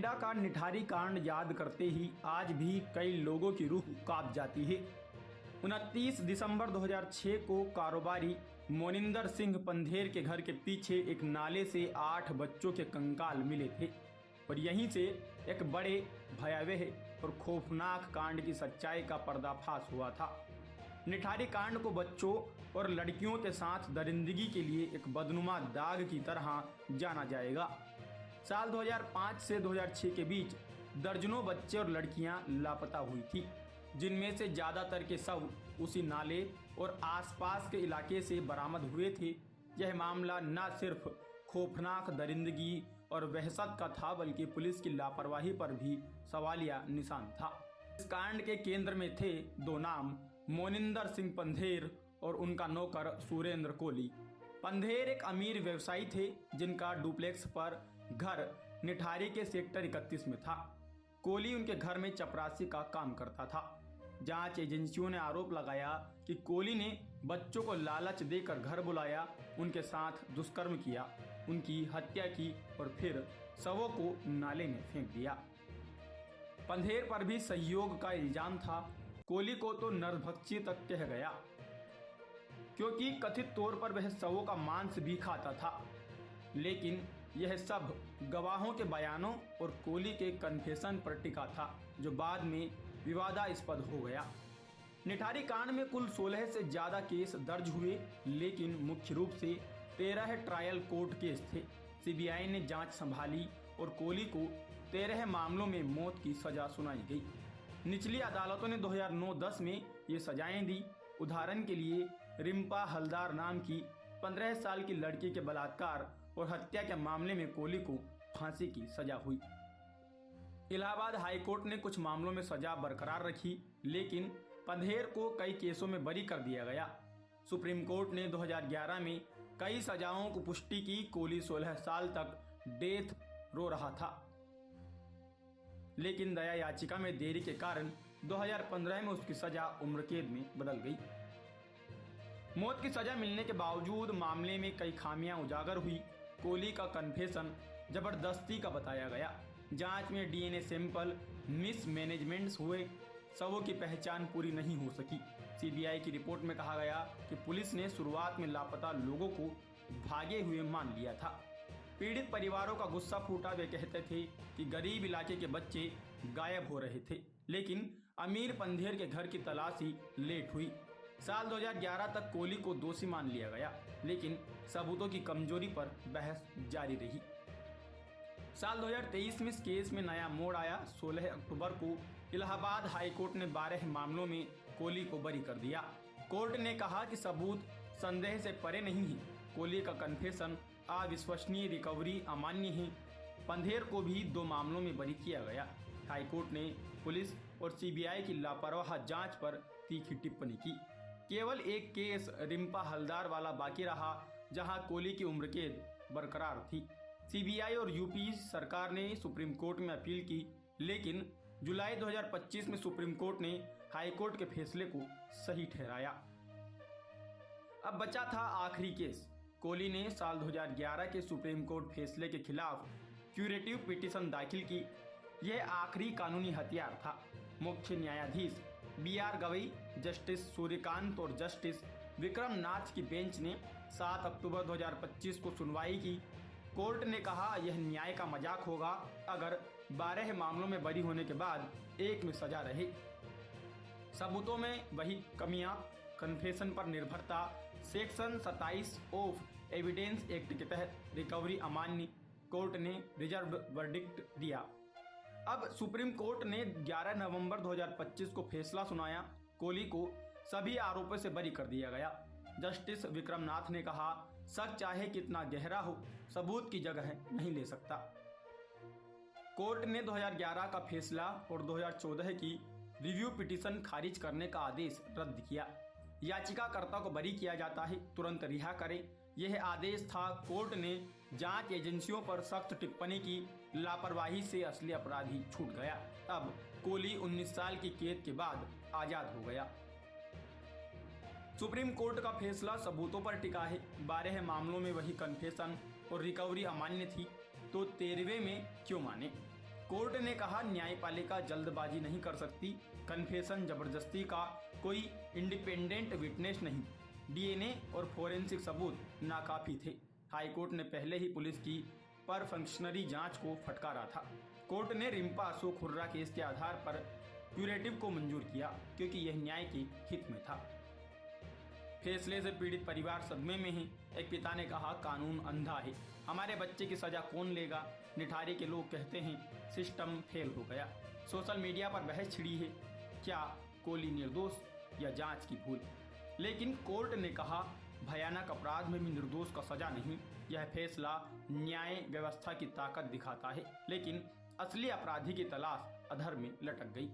नोएडा का निठारी कांड याद करते ही आज भी कई लोगों की रूह कांप जाती है। 29 दिसंबर 2006 को कारोबारी मोनिंदर सिंह पंधेर के घर के पीछे एक नाले से 8 बच्चों के कंकाल मिले थे और यहीं से एक बड़े भयावह और खौफनाक कांड की सच्चाई का पर्दाफाश हुआ था। निठारी कांड को बच्चों और लड़कियों के साथ दरिंदगी के लिए एक बदनुमा दाग की तरह जाना जाएगा। साल 2005 से 2006 के बीच दर्जनों बच्चे और लड़कियां लापता हुई थी, जिनमें से ज़्यादातर के शव उसी नाले और आसपास के इलाके से बरामद हुए थे। यह मामला न सिर्फ खौफनाक दरिंदगी और वहशत का था, बल्कि पुलिस की लापरवाही पर भी सवालिया निशान था। इस कांड के केंद्र में थे दो नाम, मोनिंदर सिंह पंधेर और उनका नौकर सुरेंद्र कोली। पंधेर एक अमीर व्यवसायी थे जिनका डुप्लेक्स पर घर निठारी के सेक्टर 31 में था। कोली उनके घर में चपरासी का काम करता था। जांच एजेंसियों ने आरोप लगाया कि कोली ने बच्चों को लालच देकर घर बुलाया, उनके साथ दुष्कर्म किया, उनकी हत्या की और फिर शवों को नाले में फेंक दिया। पंधेर पर भी सहयोग का इल्जाम था। कोली को तो नरभक्षी तक कह गया, क्योंकि कथित तौर पर वह शवों का मांस भी खाता था। लेकिन यह सब गवाहों के बयानों और कोली के कन्फेशन पर टिका था, जो बाद में विवादास्पद हो गया। निठारी कांड में कुल 16 से ज़्यादा केस दर्ज हुए, लेकिन मुख्य रूप से 13 ट्रायल कोर्ट केस थे। सीबीआई ने जांच संभाली और कोली को 13 मामलों में मौत की सजा सुनाई गई। निचली अदालतों ने 2009-10 में ये सजाएं दी। उदाहरण के लिए रिम्पा हलदार नाम की 15 साल की लड़की के बलात्कार और हत्या के मामले में कोली को फांसी की सजा हुई। इलाहाबाद हाईकोर्ट ने कुछ मामलों में सजा बरकरार रखी, लेकिन पंधेर को कई केसों में बरी कर दिया गया। सुप्रीम कोर्ट ने 2011 में कई सजाओं को पुष्टि की। कोली 16 साल तक डेथ रो रहा था, लेकिन दया याचिका में देरी के कारण 2015 में उसकी सजा उम्रकैद में बदल गई। मौत की सजा मिलने के बावजूद मामले में कई खामियां उजागर हुई। कोली का कन्फेशन जबरदस्ती का बताया गया। जांच में डीएनए सैंपल मिसमैनेजमेंट्स हुए, शवों की पहचान पूरी नहीं हो सकी। सीबीआई की रिपोर्ट में कहा गया कि पुलिस ने शुरुआत में लापता लोगों को भागे हुए मान लिया था। पीड़ित परिवारों का गुस्सा फूटा। वे कहते थे कि गरीब इलाके के बच्चे गायब हो रहे थे, लेकिन अमीर पंधेर के घर की तलाशी लेट हुई। साल 2011 तक कोली को दोषी मान लिया गया, लेकिन सबूतों की कमजोरी पर बहस जारी रही। साल 2023 में इस केस में नया मोड़ आया। 16 अक्टूबर को इलाहाबाद हाईकोर्ट ने 12 मामलों में कोली को बरी कर दिया। कोर्ट ने कहा कि सबूत संदेह से परे नहीं है। कोली का कन्फेशन अविश्वसनीय, रिकवरी अमान्य है। पंधेर को भी 2 मामलों में बरी किया गया। हाईकोर्ट ने पुलिस और सीबीआई की लापरवाह जांच पर तीखी टिप्पणी की। केवल एक केस रिम्पा हलदार वाला बाकी रहा, जहां कोली की उम्रकैद बरकरार थी। सीबीआई और यूपी सरकार ने सुप्रीम कोर्ट में अपील की, लेकिन जुलाई 2025 में सुप्रीम कोर्ट ने हाईकोर्ट के फैसले को सही ठहराया। अब बचा था आखिरी केस। कोली ने साल 2011 के सुप्रीम कोर्ट फैसले के खिलाफ क्यूरेटिव पिटीशन दाखिल की। यह आखिरी कानूनी हथियार था। मुख्य न्यायाधीश BR गवई, जस्टिस सूर्यकांत और जस्टिस विक्रम नाथ की बेंच ने 7 अक्टूबर 2025 को सुनवाई की। कोर्ट ने कहा, यह न्याय का मजाक होगा अगर 12 मामलों में बरी होने के बाद एक में सजा रहे। सबूतों में वही कमियां, कन्फेशन पर निर्भरता, सेक्शन 27 ऑफ एविडेंस एक्ट के तहत रिकवरी अमान्य। कोर्ट ने रिजर्व वर्डिक्ट दिया। अब सुप्रीम कोर्ट ने 11 नवंबर 2025 को फैसला सुनाया। कोली को सभी आरोपों से बरी कर दिया गया। जस्टिस विक्रमनाथ ने कहा, शक चाहे कितना गहरा हो, सबूत की जगह नहीं ले सकता। कोर्ट ने 2011 का फैसला और 2014 की रिव्यू पिटीशन खारिज करने का आदेश रद्द किया। याचिकाकर्ता को बरी किया जाता है, तुरंत रिहा करें, यह आदेश था। कोर्ट ने जांच एजेंसियों पर सख्त टिप्पणी की। लापरवाही से असली अपराधी छूट गया। अब कोली 19 साल की कैद के बाद आजाद हो गया। सुप्रीम कोर्ट का फैसला सबूतों पर टिका है। 12 मामलों में वही कन्फेशन और रिकवरी अमान्य थी, तो 13वें में क्यों माने? कोर्ट ने कहा न्यायपालिका जल्दबाजी नहीं कर सकती, कन्फेशन जबरदस्ती का कोई इंडिपेंडेंट विटनेस नहीं, डीएनए और फोरेंसिक सबूत नाकाफी थे। हाईकोर्ट ने पहले ही पुलिस की पर फंक्शनरी जांच को फटकारा था। कोर्ट ने रिम्पा अशोक हुर्रा केस के आधार पर क्यूरेटिव को मंजूर किया क्योंकि यह न्याय के हित में था। फैसले से पीड़ित परिवार सदमे में है। एक पिता ने कहा, कानून अंधा है, हमारे बच्चे की सजा कौन लेगा। निठारी के लोग कहते हैं सिस्टम फेल हो गया। सोशल मीडिया पर बहस छिड़ी है, क्या कोहली निर्दोष या जांच की भूल। लेकिन कोर्ट ने कहा भयानक अपराध में भी निर्दोष का सजा नहीं। यह फैसला न्याय व्यवस्था की ताकत दिखाता है, लेकिन असली अपराधी की तलाश अधर में लटक गई।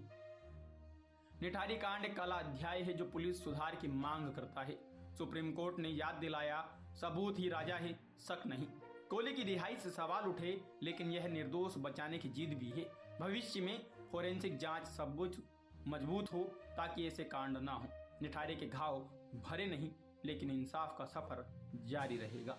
निठारी कांड एक काला अध्याय है जो पुलिस सुधार की मांग करता है। सुप्रीम कोर्ट ने याद दिलाया, सबूत ही राजा है, शक नहीं। कोहली की रिहाई से सवाल उठे, लेकिन यह निर्दोष बचाने की जिद भी है। भविष्य में फोरेंसिक जांच सबूत मजबूत हो ताकि ऐसे कांड ना हो। निठारी के घाव भरे नहीं, लेकिन इंसाफ का सफर जारी रहेगा।